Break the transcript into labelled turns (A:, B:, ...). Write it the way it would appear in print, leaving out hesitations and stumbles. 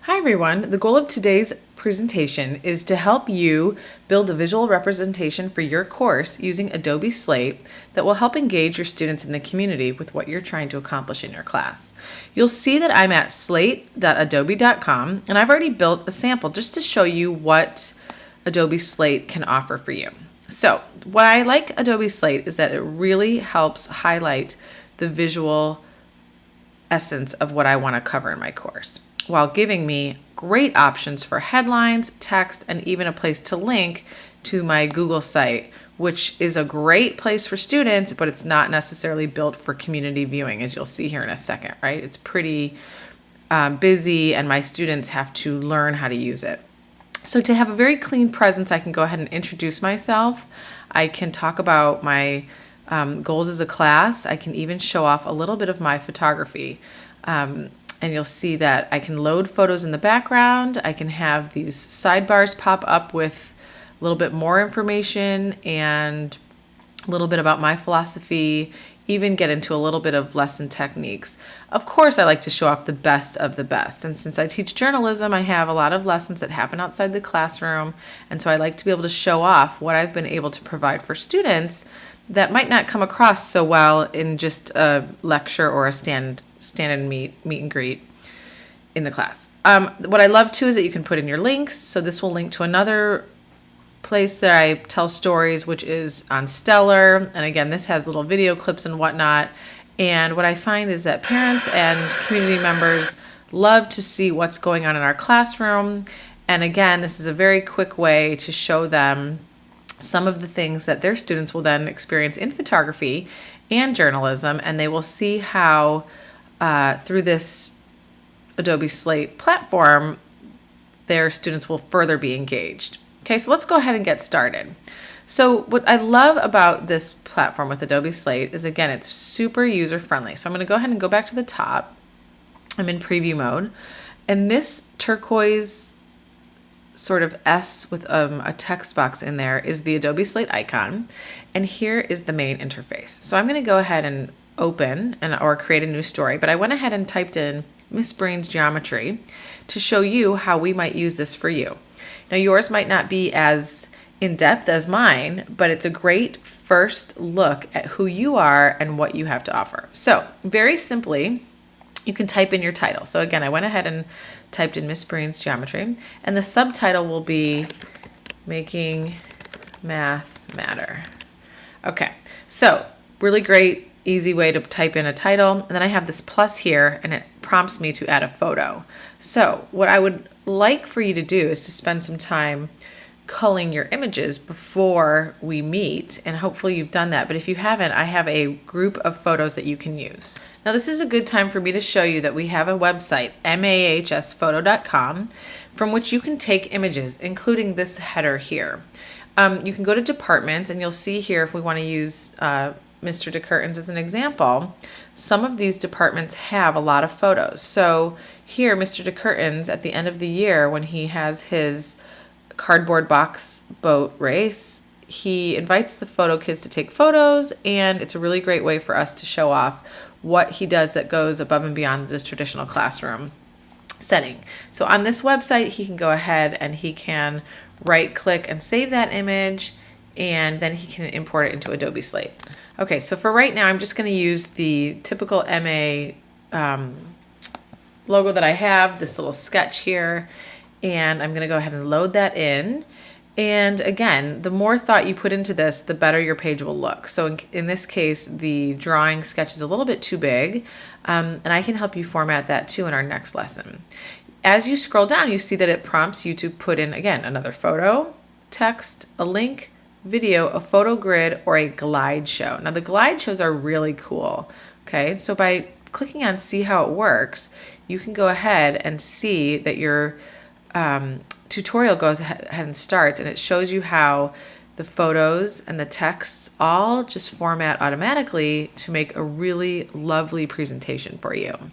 A: Hi everyone, the goal of today's presentation is to help you build a visual representation for your course using Adobe Slate that will help engage your students in the community with what you're trying to accomplish in your class. You'll see that I'm at slate.adobe.com and I've already built a sample just to show you what Adobe Slate can offer for you. So what I like Adobe Slate is that it really helps highlight the visual essence of what I want to cover in my course, while giving me great options for headlines, text, and even a place to link to my Google site, which is a great place for students, but it's not necessarily built for community viewing, as you'll see here in a second, right? It's pretty busy, and my students have to learn how to use it. So to have a very clean presence, I can go ahead and introduce myself. I can talk about my goals as a class. I can even show off a little bit of my photography. And you'll see that I can load photos in the background. I can have these sidebars pop up with a little bit more information and a little bit about my philosophy, even get into a little bit of lesson techniques. Of course, I like to show off the best of the best. And since I teach journalism, I have a lot of lessons that happen outside the classroom. And so I like to be able to show off what I've been able to provide for students that might not come across so well in just a lecture or a stand and meet and greet in the class. What I love too is that you can put in your links. So this will link to another place that I tell stories, which is on Stellar. And again, this has little video clips and whatnot. And what I find is that parents and community members love to see what's going on in our classroom. And again, this is a very quick way to show them some of the things that their students will then experience in photography and journalism. And they will see how through this Adobe Slate platform, their students will further be engaged. Okay, so let's go ahead and get started. So what I love about this platform with Adobe Slate is, again, it's super user-friendly. So I'm going to go ahead and go back to the top. I'm in preview mode. And this turquoise sort of S with a text box in there is the Adobe Slate icon. And here is the main interface. So I'm going to go ahead and open or create a new story, but I went ahead and typed in Miss Breen's Geometry to show you how we might use this for you. Now yours might not be as in-depth as mine, but it's a great first look at who you are and what you have to offer. So very simply, you can type in your title. So again, I went ahead and typed in Miss Breen's Geometry, and the subtitle will be Making Math Matter. Okay, so really great, easy way to type in a title. And then I have this plus here, and it prompts me to add a photo. So what I would like for you to do is to spend some time culling your images before we meet, and hopefully you've done that. But if you haven't, I have a group of photos that you can use. Now this is a good time for me to show you that we have a website, mahsphoto.com, from which you can take images, including this header here. You can go to departments, and you'll see here, if we want to use Mr. DeCurtains as an example, some of these departments have a lot of photos. So here, Mr. DeCurtains, at the end of the year, when he has his cardboard box boat race, he invites the photo kids to take photos, and it's a really great way for us to show off what he does that goes above and beyond the traditional classroom setting. So on this website, he can go ahead and he can right-click and save that image, and then he can import it into Adobe Slate. Okay, so for right now, I'm just going to use the typical MA logo that I have, this little sketch here, and I'm going to go ahead and load that in. And again, the more thought you put into this, the better your page will look. So in this case, the drawing sketch is a little bit too big, and I can help you format that too in our next lesson. As you scroll down, you see that it prompts you to put in, again, another photo, text, a link, video, a photo grid, or a glide show. Now the glide shows are really cool. Okay, so by clicking on see how it works, you can go ahead and see that your tutorial goes ahead and starts, and it shows you how the photos and the texts all just format automatically to make a really lovely presentation for you.